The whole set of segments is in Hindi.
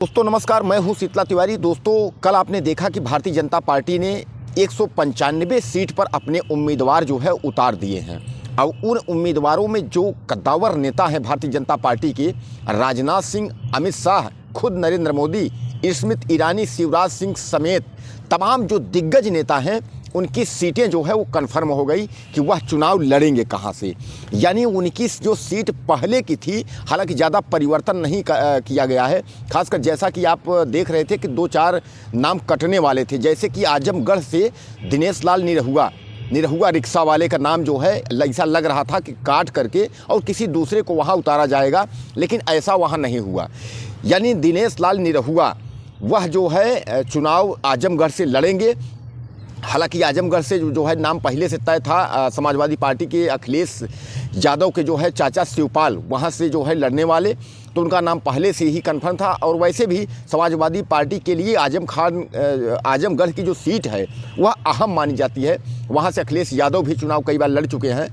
दोस्तों नमस्कार, मैं हूं शीतला तिवारी। दोस्तों कल आपने देखा कि भारतीय जनता पार्टी ने 195 सीट पर अपने उम्मीदवार जो है उतार दिए हैं। और उन उम्मीदवारों में जो कद्दावर नेता हैं भारतीय जनता पार्टी के, राजनाथ सिंह, अमित शाह, खुद नरेंद्र मोदी, स्मृति ईरानी, शिवराज सिंह समेत तमाम जो दिग्गज नेता हैं, उनकी सीटें जो है वो कन्फर्म हो गई कि वह चुनाव लड़ेंगे कहाँ से। यानी उनकी जो सीट पहले की थी, हालांकि ज़्यादा परिवर्तन नहीं किया गया है। खासकर जैसा कि आप देख रहे थे कि 2-4 नाम कटने वाले थे, जैसे कि आजमगढ़ से दिनेश लाल निरहुआ रिक्शा वाले का नाम जो है ऐसा लग रहा था कि काट करके और किसी दूसरे को वहाँ उतारा जाएगा, लेकिन ऐसा वहाँ नहीं हुआ। यानी दिनेश लाल निरहुआ वह जो है चुनाव आजमगढ़ से लड़ेंगे। हालांकि आजमगढ़ से जो है नाम पहले से तय था, समाजवादी पार्टी के अखिलेश यादव के जो है चाचा शिवपाल वहां से जो है लड़ने वाले, तो उनका नाम पहले से ही कंफर्म था। और वैसे भी समाजवादी पार्टी के लिए आजमगढ़ की जो सीट है वह अहम मानी जाती है। वहां से अखिलेश यादव भी चुनाव कई बार लड़ चुके हैं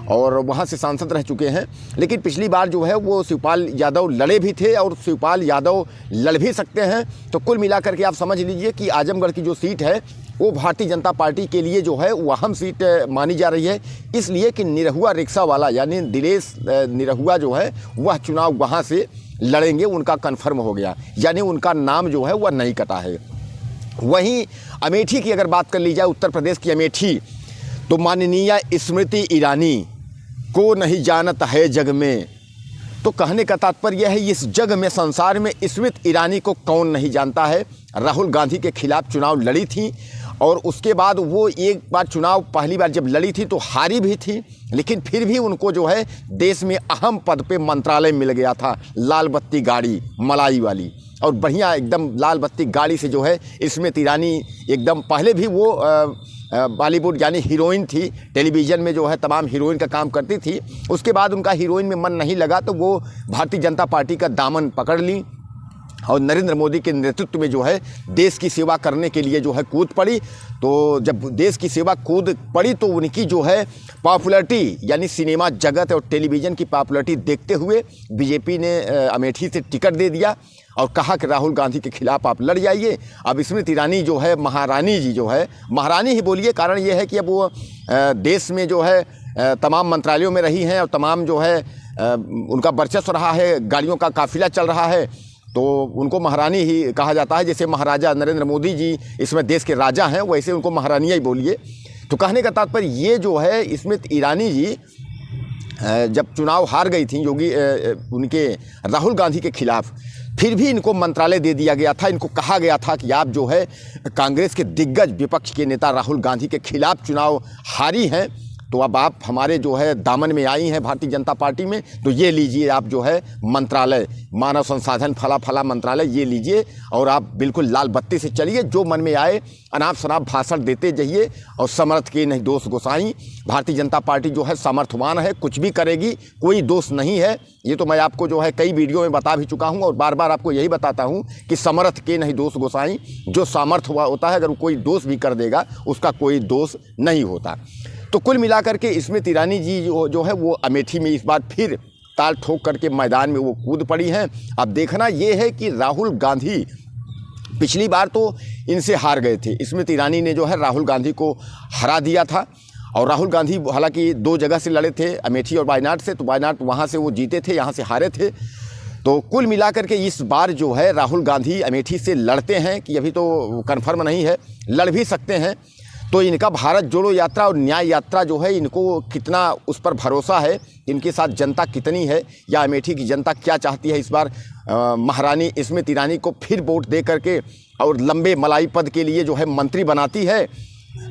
और वहाँ से सांसद रह चुके हैं, लेकिन पिछली बार जो है वो शिवपाल यादव लड़े भी थे और शिवपाल यादव लड़ भी सकते हैं। तो कुल मिलाकर के आप समझ लीजिए कि आजमगढ़ की जो सीट है वो भारतीय जनता पार्टी के लिए जो है वो अहम सीट मानी जा रही है, इसलिए कि निरहुआ रिक्शा वाला यानी दिनेश निरहुआ जो है वह चुनाव वहाँ से लड़ेंगे। उनका कन्फर्म हो गया, यानी उनका नाम जो है वह नहीं कटा है। वहीं अमेठी की अगर बात कर ली जाए, उत्तर प्रदेश की अमेठी, तो माननीय स्मृति ईरानी को नहीं जानत है जग में। तो कहने का तात्पर्य यह है, इस जग में, संसार में स्मृति ईरानी को कौन नहीं जानता है। राहुल गांधी के खिलाफ चुनाव लड़ी थी और उसके बाद वो एक बार चुनाव पहली बार जब लड़ी थी तो हारी भी थी, लेकिन फिर भी उनको जो है देश में अहम पद पे मंत्रालय मिल गया था, लाल बत्ती गाड़ी मलाई वाली, और बढ़िया एकदम लाल बत्ती गाड़ी से जो है स्मृति ईरानी एकदम, पहले भी वो बॉलीवुड यानी हीरोइन थी, टेलीविज़न में जो है तमाम हीरोइन का काम करती थी। उसके बाद उनका हीरोइन में मन नहीं लगा तो वो भारतीय जनता पार्टी का दामन पकड़ ली और नरेंद्र मोदी के नेतृत्व में जो है देश की सेवा करने के लिए जो है कूद पड़ी। तो जब देश की सेवा कूद पड़ी तो उनकी जो है पॉपुलैरिटी यानी सिनेमा जगत और टेलीविज़न की पॉपुलैरिटी देखते हुए बीजेपी ने अमेठी से टिकट दे दिया और कहा कि राहुल गांधी के खिलाफ आप लड़ जाइए। अब स्मृति ईरानी जो है, महारानी जी जो है, महारानी ही बोलिए, कारण ये है कि अब वो देश में जो है तमाम मंत्रालयों में रही हैं और तमाम जो है उनका वर्चस्व रहा है, गाड़ियों का काफिला चल रहा है, तो उनको महारानी ही कहा जाता है। जैसे महाराजा नरेंद्र मोदी जी इसमें देश के राजा हैं, वैसे उनको महारानी ही बोलिए। तो कहने का तात्पर्य ये जो है, स्मृति ईरानी जी जब चुनाव हार गई थी उनके राहुल गांधी के खिलाफ, फिर भी इनको मंत्रालय दे दिया गया था। इनको कहा गया था कि आप जो है कांग्रेस के दिग्गज विपक्ष के नेता राहुल गांधी के खिलाफ चुनाव हारी हैं, तो अब आप हमारे जो है दामन में आई हैं भारतीय जनता पार्टी में, तो ये लीजिए आप जो है मंत्रालय, मानव संसाधन फला मंत्रालय ये लीजिए और आप बिल्कुल लाल बत्ती से चलिए, जो मन में आए अनाप शनाप भाषण देते जाइए और समर्थ के नहीं दोष गोसाई। भारतीय जनता पार्टी जो है सामर्थ्यवान है, कुछ भी करेगी, कोई दोष नहीं है। ये तो मैं आपको जो है कई वीडियो में बता भी चुका हूँ और बार बार आपको यही बताता हूँ कि समर्थ के नहीं दोष गोसाई। जो सामर्थ्य हुआ होता है, अगर कोई दोष भी कर देगा उसका कोई दोष नहीं होता। तो कुल मिलाकर के स्मृति ईरानी जी जो है वो अमेठी में इस बार फिर ताल ठोक करके मैदान में वो कूद पड़ी हैं। अब देखना ये है कि राहुल गांधी पिछली बार तो इनसे हार गए थे, स्मृति ईरानी ने जो है राहुल गांधी को हरा दिया था। और राहुल गांधी हालांकि 2 जगह से लड़े थे, अमेठी और वायनाड से, तो वायनाड वहाँ से वो जीते थे, यहाँ से हारे थे। तो कुल मिलाकर के इस बार जो है राहुल गांधी अमेठी से लड़ते हैं कि अभी तो कन्फर्म नहीं है, लड़ भी सकते हैं। तो इनका भारत जोड़ो यात्रा और न्याय यात्रा जो है, इनको कितना उस पर भरोसा है, इनके साथ जनता कितनी है, या अमेठी की जनता क्या चाहती है इस बार महारानी स्मृति ईरानी को फिर वोट दे करके और लंबे मलाई पद के लिए जो है मंत्री बनाती है,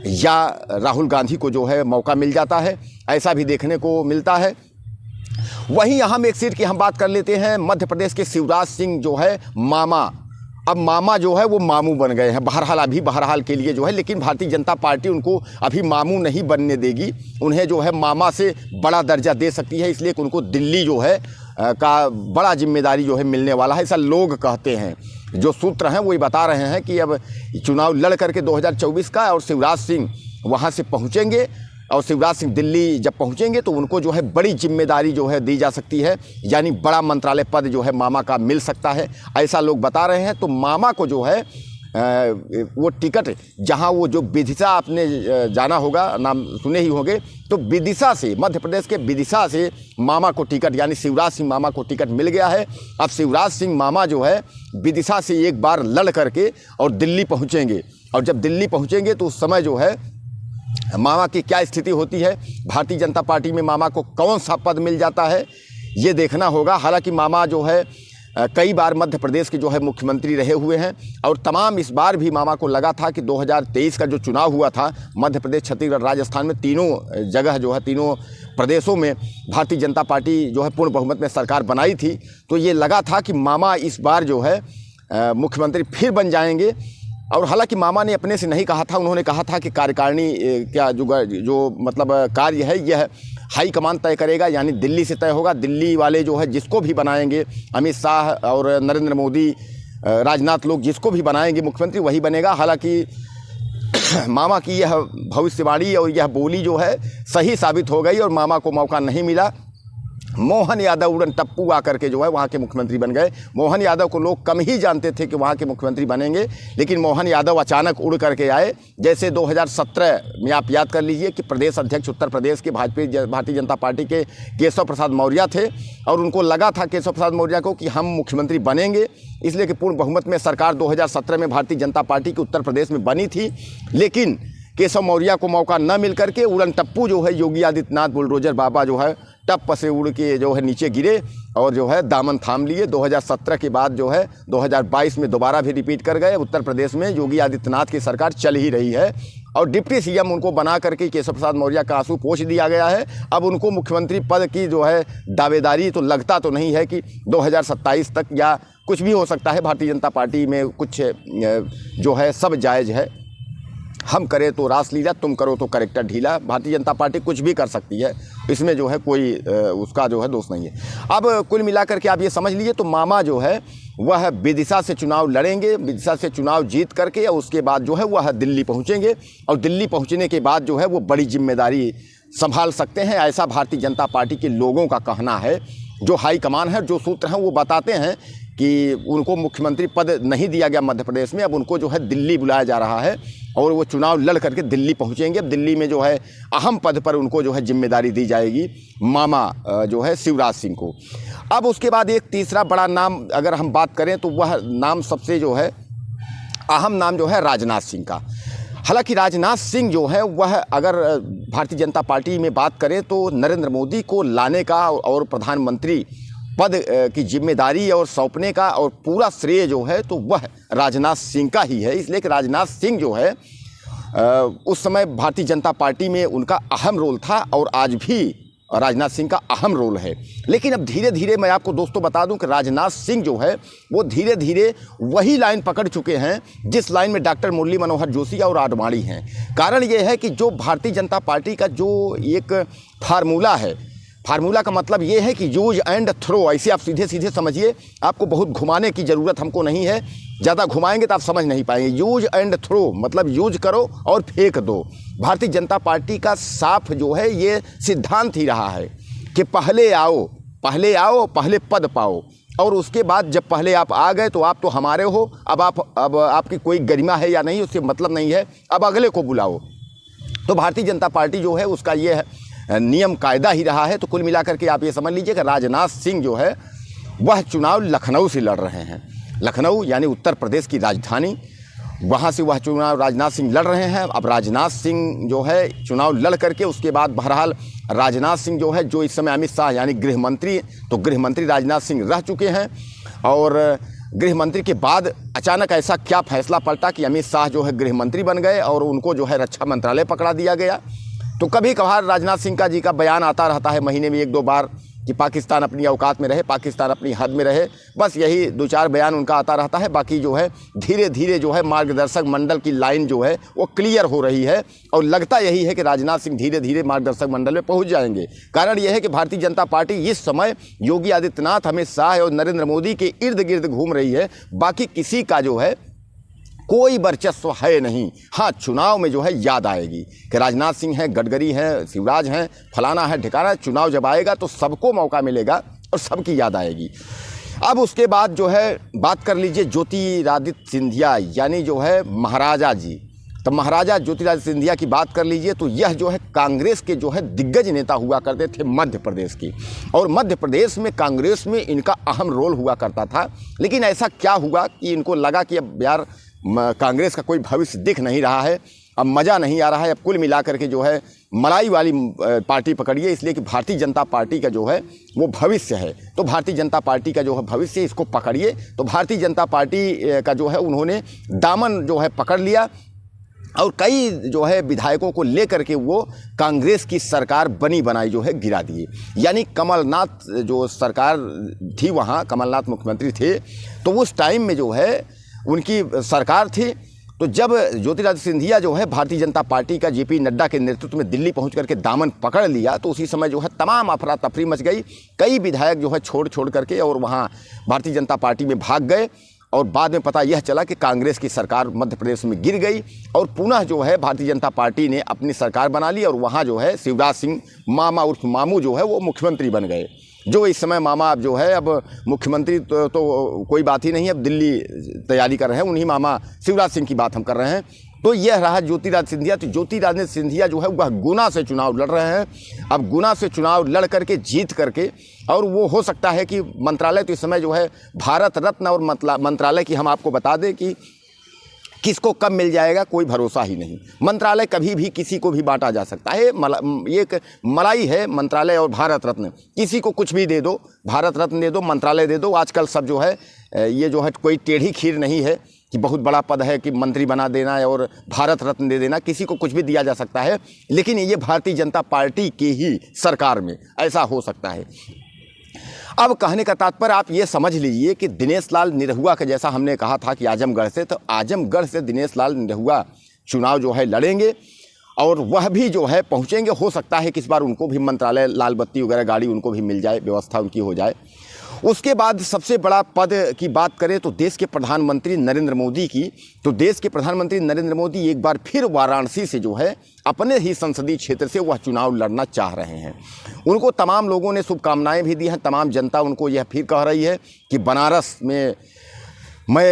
या राहुल गांधी को जो है मौका मिल जाता है, ऐसा भी देखने को मिलता है। वहीं अहम एक सीट की हम बात कर लेते हैं, मध्य प्रदेश के शिवराज सिंह जो है मामा, अब मामा जो है वो मामू बन गए हैं, बहरहाल के लिए जो है, लेकिन भारतीय जनता पार्टी उनको अभी मामू नहीं बनने देगी, उन्हें जो है मामा से बड़ा दर्जा दे सकती है, इसलिए उनको दिल्ली जो है का बड़ा जिम्मेदारी जो है मिलने वाला है, ऐसा लोग कहते हैं। जो सूत्र हैं वही बता रहे हैं कि अब चुनाव लड़ करके 2024 का और शिवराज सिंह वहाँ से पहुँचेंगे और शिवराज सिंह दिल्ली जब पहुंचेंगे तो उनको जो है बड़ी जिम्मेदारी जो है दी जा सकती है, यानी बड़ा मंत्रालय पद जो है मामा का मिल सकता है, ऐसा लोग बता रहे हैं। तो मामा को जो है वो टिकट, जहां वो जो विदिशा आपने जाना होगा, नाम सुने ही होंगे, तो विदिशा से, मध्य प्रदेश के विदिशा से मामा को टिकट, यानी शिवराज सिंह मामा को टिकट मिल गया है। अब शिवराज सिंह मामा जो है विदिशा से एक बार लड़ करके और दिल्ली पहुंचेंगे, और जब दिल्ली पहुंचेंगे तो उस समय जो है मामा की क्या स्थिति होती है, भारतीय जनता पार्टी में मामा को कौन सा पद मिल जाता है, ये देखना होगा। हालांकि मामा जो है कई बार मध्य प्रदेश के जो है मुख्यमंत्री रहे हुए हैं, और तमाम इस बार भी मामा को लगा था कि 2023 का जो चुनाव हुआ था मध्य प्रदेश, छत्तीसगढ़, राजस्थान में, तीनों जगह जो है, तीनों प्रदेशों में भारतीय जनता पार्टी जो है पूर्ण बहुमत में सरकार बनाई थी। तो ये लगा था कि मामा इस बार जो है मुख्यमंत्री फिर बन जाएंगे। और हालांकि मामा ने अपने से नहीं कहा था, उन्होंने कहा था कि कार्यकारिणी क्या जो मतलब कार्य है यह हाई कमान तय करेगा, यानी दिल्ली से तय होगा। दिल्ली वाले जो है जिसको भी बनाएंगे, अमित शाह और नरेंद्र मोदी, राजनाथ, लोग जिसको भी बनाएंगे मुख्यमंत्री वही बनेगा। हालांकि मामा की यह भविष्यवाणी और यह बोली जो है सही साबित हो गई, और मामा को मौका नहीं मिला। मोहन यादव उड़न टप्पू आकर के जो है वहाँ के मुख्यमंत्री बन गए। मोहन यादव को लोग कम ही जानते थे कि वहाँ के मुख्यमंत्री बनेंगे, लेकिन मोहन यादव अचानक उड़ करके आए। जैसे 2017 में आप याद कर लीजिए कि प्रदेश अध्यक्ष उत्तर प्रदेश के भारतीय जनता पार्टी के केशव प्रसाद मौर्य थे, और उनको लगा था केशव प्रसाद मौर्य को कि हम मुख्यमंत्री बनेंगे, इसलिए कि पूर्ण बहुमत में सरकार 2017 में भारतीय जनता पार्टी की उत्तर प्रदेश में बनी थी। लेकिन केशव मौर्य को मौका न मिल करके उड़न टप्पू जो है योगी आदित्यनाथ, बुलडोजर बाबा जो है टप से उड़ के जो है नीचे गिरे और जो है दामन थाम लिए। 2017 के बाद जो है 2022 में दोबारा भी रिपीट कर गए। उत्तर प्रदेश में योगी आदित्यनाथ की सरकार चल ही रही है, और डिप्टी सीएम उनको बना करके केशव प्रसाद मौर्य का आंसू पोंछ दिया गया है। अब उनको मुख्यमंत्री पद की जो है दावेदारी तो लगता तो नहीं है कि 2027 तक, या कुछ भी हो सकता है। भारतीय जनता पार्टी में कुछ जो है सब जायज़ है, हम करें तो रासलीला, तुम करो तो करेक्टर ढीला। भारतीय जनता पार्टी कुछ भी कर सकती है, इसमें जो है कोई उसका जो है दोष नहीं है। अब कुल मिलाकर के आप ये समझ लीजिए, तो मामा जो है वह विदिशा से चुनाव लड़ेंगे, विदिशा से चुनाव जीत करके, और उसके बाद जो है वह दिल्ली पहुंचेंगे, और दिल्ली पहुंचने के बाद जो है वो बड़ी जिम्मेदारी संभाल सकते हैं, ऐसा भारतीय जनता पार्टी के लोगों का कहना है। जो हाई कमान है, जो सूत्र हैं, वो बताते हैं कि उनको मुख्यमंत्री पद नहीं दिया गया मध्य प्रदेश में, अब उनको जो है दिल्ली बुलाया जा रहा है, और वो चुनाव लड़ करके दिल्ली पहुंचेंगे। अब दिल्ली में जो है अहम पद पर उनको जो है जिम्मेदारी दी जाएगी, मामा जो है शिवराज सिंह को। अब उसके बाद एक तीसरा बड़ा नाम अगर हम बात करें, तो वह नाम सबसे जो है अहम नाम जो है राजनाथ सिंह का। हालांकि राजनाथ सिंह जो है वह, अगर भारतीय जनता पार्टी में बात करें, तो नरेंद्र मोदी को लाने का और प्रधानमंत्री पद की जिम्मेदारी और सौंपने का और पूरा श्रेय जो है तो वह राजनाथ सिंह का ही है। इसलिए कि राजनाथ सिंह जो है उस समय भारतीय जनता पार्टी में उनका अहम रोल था, और आज भी राजनाथ सिंह का अहम रोल है। लेकिन अब धीरे धीरे मैं आपको दोस्तों बता दूं कि राजनाथ सिंह जो है वो धीरे धीरे वही लाइन पकड़ चुके हैं जिस लाइन में डॉक्टर मुरली मनोहर जोशी और आडवाणी हैं। कारण ये है कि जो भारतीय जनता पार्टी का जो एक फार्मूला है, फार्मूला का मतलब ये है कि यूज एंड थ्रो, ऐसे आप सीधे सीधे समझिए, आपको बहुत घुमाने की ज़रूरत हमको नहीं है, ज़्यादा घुमाएंगे तो आप समझ नहीं पाएंगे। यूज एंड थ्रो मतलब यूज करो और फेंक दो। भारतीय जनता पार्टी का साफ जो है ये सिद्धांत ही रहा है कि पहले आओ, पहले पद पाओ, और उसके बाद जब पहले आप आ गए तो आप तो हमारे हो, अब आपकी कोई गरिमा है या नहीं उससे मतलब नहीं है, अब अगले को बुलाओ। तो भारतीय जनता पार्टी जो है उसका ये है नियम कायदा ही रहा है। तो कुल मिलाकर के आप ये समझ लीजिए कि राजनाथ सिंह जो है वह चुनाव लखनऊ से लड़ रहे हैं। लखनऊ यानी उत्तर प्रदेश की राजधानी, वहाँ से वह चुनाव राजनाथ सिंह लड़ रहे हैं। अब राजनाथ सिंह जो है चुनाव लड़ करके उसके बाद बहरहाल राजनाथ सिंह जो है, जो इस समय अमित शाह यानी गृह मंत्री, तो गृह मंत्री राजनाथ सिंह रह चुके हैं, और गृह मंत्री के बाद अचानक ऐसा क्या फैसला पलटा कि अमित शाह जो है गृह मंत्री बन गए और उनको जो है रक्षा मंत्रालय पकड़ा दिया गया। तो कभी कभार राजनाथ सिंह का जी का बयान आता रहता है महीने में 1-2 बार कि पाकिस्तान अपनी औकात में रहे, पाकिस्तान अपनी हद में रहे, बस यही 2-4 बयान उनका आता रहता है। बाकी जो है धीरे धीरे जो है मार्गदर्शक मंडल की लाइन जो है वो क्लियर हो रही है, और लगता यही है कि राजनाथ सिंह धीरे धीरे मार्गदर्शक मंडल में पहुंच जाएंगे। कारण यह है कि भारतीय जनता पार्टी इस समय योगी आदित्यनाथ, अमित शाह और नरेंद्र मोदी के इर्द गिर्द घूम रही है, बाकी किसी का जो है कोई वर्चस्व है नहीं। हाँ, चुनाव में जो है याद आएगी कि राजनाथ सिंह हैं, गडकरी हैं, शिवराज हैं, फलाना है, ठिकाना है। चुनाव जब आएगा तो सबको मौका मिलेगा और सबकी याद आएगी। अब उसके बाद जो है बात कर लीजिए ज्योतिरादित्य सिंधिया, यानी जो है महाराजा जी। तो महाराजा ज्योतिरादित्य सिंधिया की बात कर लीजिए तो यह जो है कांग्रेस के जो है दिग्गज नेता हुआ करते थे मध्य प्रदेश की, और मध्य प्रदेश में कांग्रेस में इनका अहम रोल हुआ करता था। लेकिन ऐसा क्या हुआ कि इनको लगा कि अब यार कांग्रेस का कोई भविष्य दिख नहीं रहा है, अब मज़ा नहीं आ रहा है, अब कुल मिलाकर के जो है मलाई वाली पार्टी पकड़िए, इसलिए कि भारतीय जनता पार्टी का जो है वो भविष्य है। तो भारतीय जनता पार्टी का जो है भविष्य, इसको पकड़िए। तो भारतीय जनता पार्टी का जो है उन्होंने दामन जो है पकड़ लिया और कई जो है विधायकों को लेकर के वो कांग्रेस की सरकार बनी बनाई जो है गिरा दिए। यानी कमलनाथ जो सरकार थी, वहाँ कमलनाथ मुख्यमंत्री थे, तो उस टाइम में जो है उनकी सरकार थी। तो जब ज्योतिरादित्य सिंधिया जो है भारतीय जनता पार्टी का जेपी नड्डा के नेतृत्व में दिल्ली पहुंच करके दामन पकड़ लिया, तो उसी समय जो है तमाम अफरा तफरी मच गई। कई विधायक जो है छोड़ करके और वहाँ भारतीय जनता पार्टी में भाग गए, और बाद में पता यह चला कि कांग्रेस की सरकार मध्य प्रदेश में गिर गई और पुनः जो है भारतीय जनता पार्टी ने अपनी सरकार बना ली, और वहाँ जो है शिवराज सिंह मामा उर्फ मामू जो है वो मुख्यमंत्री बन गए। जो इस समय मामा अब जो है अब मुख्यमंत्री तो कोई बात ही नहीं, अब दिल्ली तैयारी कर रहे हैं, उन्हीं मामा शिवराज सिंह की बात हम कर रहे हैं। तो यह रहा ज्योतिरादित्य सिंधिया। तो ज्योतिरादित्य सिंधिया जो है वह गुना से चुनाव लड़ रहे हैं। अब गुना से चुनाव लड़ करके जीत करके, और वो हो सकता है कि मंत्रालय तो इस समय जो है भारत रत्न और मंत्रालय की हम आपको बता दें कि किसको कब मिल जाएगा कोई भरोसा ही नहीं। मंत्रालय कभी भी किसी को भी बांटा जा सकता है। ये एक मलाई है मंत्रालय और भारत रत्न, किसी को कुछ भी दे दो, भारत रत्न दे दो, मंत्रालय दे दो। आजकल सब जो है ये जो है कोई टेढ़ी खीर नहीं है कि बहुत बड़ा पद है कि मंत्री बना देना और भारत रत्न दे देना, किसी को कुछ भी दिया जा सकता है। लेकिन ये भारतीय जनता पार्टी की ही सरकार में ऐसा हो सकता है। अब कहने का तात्पर्य आप ये समझ लीजिए कि दिनेश लाल निरहुआ का, जैसा हमने कहा था कि आजमगढ़ से, तो आजमगढ़ से दिनेश लाल निरहुआ चुनाव जो है लड़ेंगे और वह भी जो है पहुंचेंगे। हो सकता है कि इस बार उनको भी मंत्रालय, लाल बत्ती वगैरह गाड़ी उनको भी मिल जाए, व्यवस्था उनकी हो जाए। उसके बाद सबसे बड़ा पद की बात करें तो देश के प्रधानमंत्री नरेंद्र मोदी की। तो देश के प्रधानमंत्री नरेंद्र मोदी एक बार फिर वाराणसी से जो है अपने ही संसदीय क्षेत्र से वह चुनाव लड़ना चाह रहे हैं। उनको तमाम लोगों ने शुभकामनाएं भी दी हैं, तमाम जनता उनको यह फिर कह रही है कि बनारस में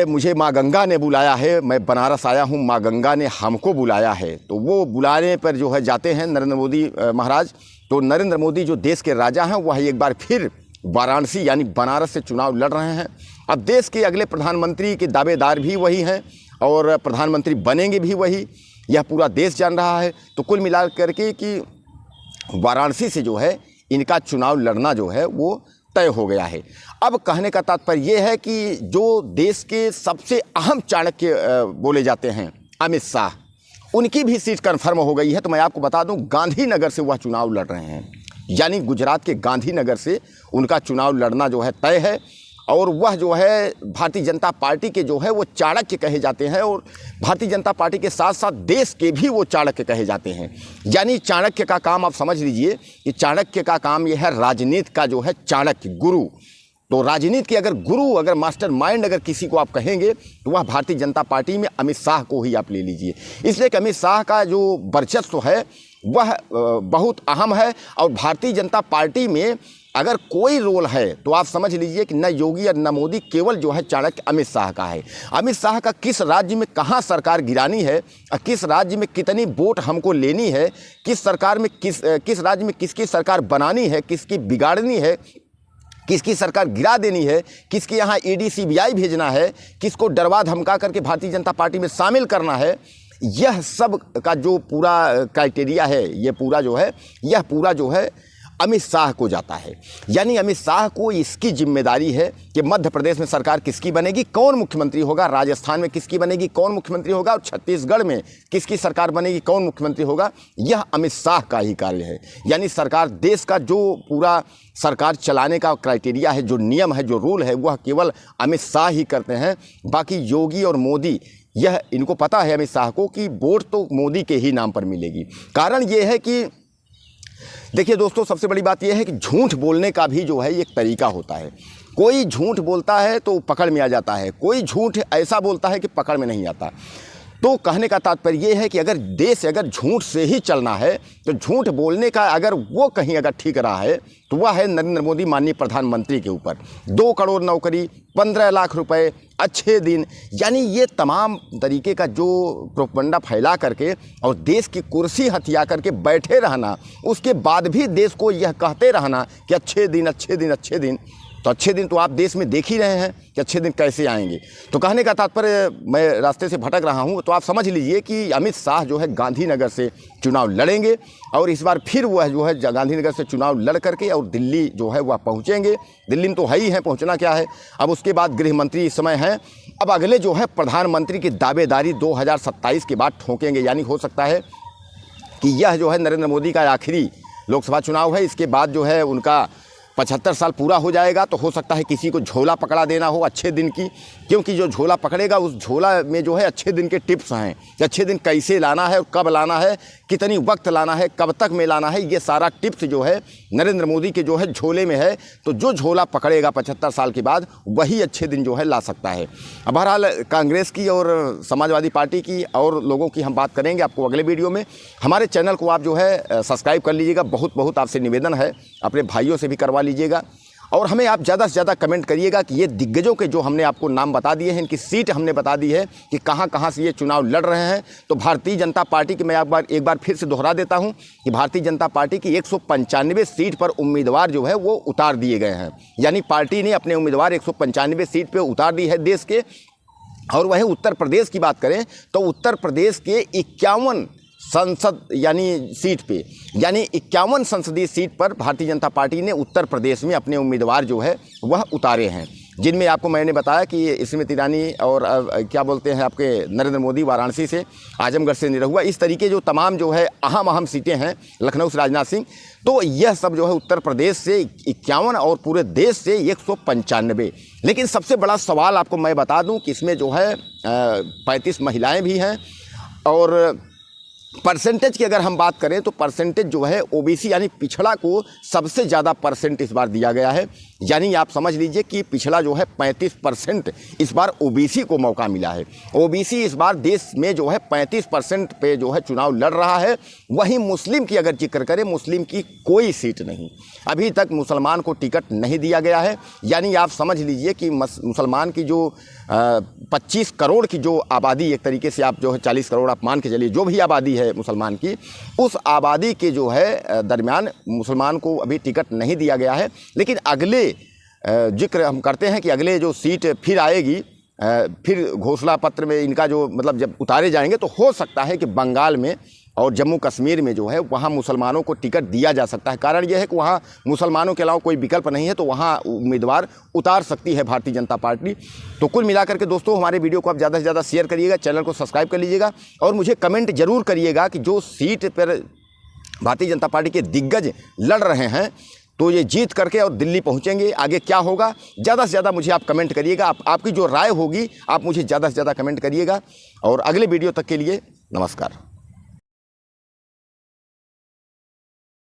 मुझे माँ गंगा ने बुलाया है, मैं बनारस आया हूँ, माँ गंगा ने हमको बुलाया है। तो वो बुलाने पर जो है जाते हैं नरेंद्र मोदी महाराज। तो नरेंद्र मोदी जो देश के राजा हैं वह एक बार फिर वाराणसी यानी बनारस से चुनाव लड़ रहे हैं। अब देश के अगले प्रधानमंत्री के दावेदार भी वही हैं और प्रधानमंत्री बनेंगे भी वही, यह पूरा देश जान रहा है। तो कुल मिला करके कि वाराणसी से जो है इनका चुनाव लड़ना जो है वो तय हो गया है। अब कहने का तात्पर्य ये है कि जो देश के सबसे अहम चाणक्य बोले जाते हैं अमित शाह, उनकी भी सीट कन्फर्म हो गई है। तो मैं आपको बता दूं गांधीनगर से वह चुनाव लड़ रहे हैं, यानी गुजरात के गांधीनगर से उनका चुनाव लड़ना जो है तय है। और वह जो है भारतीय जनता पार्टी के जो है वो चाणक्य कहे जाते हैं, और भारतीय जनता पार्टी के साथ साथ देश के भी वो चाणक्य कहे जाते हैं। यानी चाणक्य का काम आप समझ लीजिए कि चाणक्य का काम यह है राजनीति का जो है चाणक्य, गुरु। तो राजनीति के अगर गुरु, अगर मास्टर माइंड अगर किसी को आप कहेंगे तो वह भारतीय जनता पार्टी में अमित शाह को ही आप ले लीजिए। इसलिए कि अमित शाह का जो वर्चस्व है वह बहुत अहम है। और भारतीय जनता पार्टी में अगर कोई रोल है तो आप समझ लीजिए कि न योगी और न मोदी, केवल जो है चाणक्य अमित शाह का है। अमित शाह का किस राज्य में कहाँ सरकार गिरानी है, किस राज्य में कितनी वोट हमको लेनी है, किस सरकार में किस राज्य में किसकी सरकार बनानी है, किसकी बिगाड़नी है, किसकी सरकार गिरा देनी है, किसके यहाँ ईडी सीबीआई भेजना है, किसको डरवा धमका करके भारतीय जनता पार्टी में शामिल करना है, यह सब का जो पूरा क्राइटेरिया है, ये पूरा जो है, यह पूरा जो है अमित शाह को जाता है। यानी अमित शाह को इसकी जिम्मेदारी है कि मध्य प्रदेश में सरकार किसकी बनेगी, कौन मुख्यमंत्री होगा, राजस्थान में किसकी बनेगी, कौन मुख्यमंत्री होगा, और छत्तीसगढ़ में किसकी सरकार बनेगी, कौन मुख्यमंत्री होगा, यह अमित शाह का ही कार्य है। यानी सरकार, देश का जो पूरा सरकार चलाने का क्राइटेरिया है, जो नियम है, जो रूल है, वह केवल अमित शाह ही करते हैं। बाकी योगी और मोदी, यह इनको पता है अमित शाह को कि वोट तो मोदी के ही नाम पर मिलेगी। कारण ये है कि देखिए दोस्तों, सबसे बड़ी बात यह है कि झूठ बोलने का भी जो है एक तरीका होता है। कोई झूठ बोलता है तो पकड़ में आ जाता है, कोई झूठ ऐसा बोलता है कि पकड़ में नहीं आता। तो कहने का तात्पर्य ये है कि अगर देश अगर झूठ से ही चलना है तो झूठ बोलने का अगर वो कहीं अगर ठीक रहा है तो वह है नरेंद्र मोदी माननीय प्रधानमंत्री के ऊपर। 2 करोड़ नौकरी, 15 लाख रुपए, अच्छे दिन, यानी ये तमाम तरीके का जो प्रोपगंडा फैला करके और देश की कुर्सी हथिया करके बैठे रहना, उसके बाद भी देश को यह कहते रहना कि अच्छे दिन अच्छे दिन अच्छे दिन। तो अच्छे दिन तो आप देश में देख ही रहे हैं कि अच्छे दिन कैसे आएंगे। तो कहने का तात्पर्य, मैं रास्ते से भटक रहा हूं, तो आप समझ लीजिए कि अमित शाह जो है गांधीनगर से चुनाव लड़ेंगे और इस बार फिर वह जो है गांधीनगर से चुनाव लड़ करके और दिल्ली जो है वह पहुंचेंगे। दिल्ली में तो है ही हैं, पहुंचना क्या है। अब उसके बाद गृह मंत्री इस समय हैं। अब अगले जो है प्रधानमंत्री की दावेदारी 2027 के बाद ठोकेंगे, यानी हो सकता है कि यह जो है नरेंद्र मोदी का आखिरी लोकसभा चुनाव है। इसके बाद जो है उनका 75 साल पूरा हो जाएगा, तो हो सकता है किसी को झोला पकड़ा देना हो अच्छे दिन की, क्योंकि जो झोला पकड़ेगा उस झोला में जो है अच्छे दिन के टिप्स हैं कि अच्छे दिन कैसे लाना है और कब लाना है, कितनी वक्त लाना है, कब तक में लाना है, ये सारा टिप्स जो है नरेंद्र मोदी के जो है झोले में है। तो जो झोला पकड़ेगा 75 साल के बाद वही अच्छे दिन जो है ला सकता है। अब बहरहाल कांग्रेस की और समाजवादी पार्टी की और लोगों की हम बात करेंगे आपको अगले वीडियो में। हमारे चैनल को आप जो है सब्सक्राइब कर लीजिएगा, बहुत आपसे निवेदन है, अपने भाइयों से भी करवा लीजिएगा और हमें आप ज़्यादा से ज़्यादा कमेंट करिएगा कि ये दिग्गजों के जो हमने आपको नाम बता दिए हैं, इनकी सीट हमने बता दी है कि कहाँ से ये चुनाव लड़ रहे हैं। तो भारतीय जनता पार्टी की मैं एक बार फिर से दोहरा देता हूं कि भारतीय जनता पार्टी की 195 सीट पर उम्मीदवार जो है वो उतार दिए गए हैं, यानी पार्टी ने अपने उम्मीदवार 195 सीट पर उतार दी है देश के। और वहीं उत्तर प्रदेश की बात करें तो उत्तर प्रदेश के 51 संसद यानी सीट पे, यानी 51 संसदीय सीट पर भारतीय जनता पार्टी ने उत्तर प्रदेश में अपने उम्मीदवार जो है वह उतारे हैं, जिनमें आपको मैंने बताया कि स्मृति ईरानी और क्या बोलते हैं आपके नरेंद्र मोदी वाराणसी से, आजमगढ़ से निरहुआ, इस तरीके जो तमाम जो है अहम सीटें हैं, लखनऊ से राजनाथ सिंह, तो यह सब जो है उत्तर प्रदेश से 51 और पूरे देश से 195। लेकिन सबसे बड़ा सवाल आपको मैं बता दूं कि इसमें जो है 35 महिलाएँ भी हैं और परसेंटेज की अगर हम बात करें तो परसेंटेज जो है ओबीसी यानी पिछड़ा को सबसे ज़्यादा परसेंट इस बार दिया गया है। यानी आप समझ लीजिए कि पिछड़ा जो है 35% इस बार ओबीसी को मौका मिला है। ओबीसी इस बार देश में जो है 35% पे जो है चुनाव लड़ रहा है। वहीं मुस्लिम की अगर जिक्र करें, मुस्लिम की कोई सीट नहीं, अभी तक मुसलमान को टिकट नहीं दिया गया है। यानी आप समझ लीजिए कि मुसलमान की जो 25 करोड़ की जो आबादी, एक तरीके से आप जो है 40 करोड़ आप मान के चलिए, जो भी आबादी है मुसलमान की, उस आबादी के जो है दरमियान मुसलमान को अभी टिकट नहीं दिया गया है। लेकिन अगले जिक्र हम करते हैं कि अगले जो सीट फिर आएगी, फिर घोषणा पत्र में इनका जो मतलब जब उतारे जाएंगे तो हो सकता है कि बंगाल में और जम्मू कश्मीर में जो है वहाँ मुसलमानों को टिकट दिया जा सकता है। कारण यह है कि वहाँ मुसलमानों के अलावा कोई विकल्प नहीं है, तो वहाँ उम्मीदवार उतार सकती है भारतीय जनता पार्टी। तो कुल मिलाकर के दोस्तों हमारे वीडियो को आप ज़्यादा से ज़्यादा शेयर करिएगा, चैनल को सब्सक्राइब कर लीजिएगा और मुझे कमेंट जरूर करिएगा कि जो सीट पर भारतीय जनता पार्टी के दिग्गज लड़ रहे हैं तो ये जीत करके और दिल्ली पहुंचेंगे, आगे क्या होगा ज़्यादा से ज़्यादा मुझे आप कमेंट करिएगा। आपकी जो राय होगी आप मुझे ज़्यादा से ज़्यादा कमेंट करिएगा। और अगले वीडियो तक के लिए नमस्कार।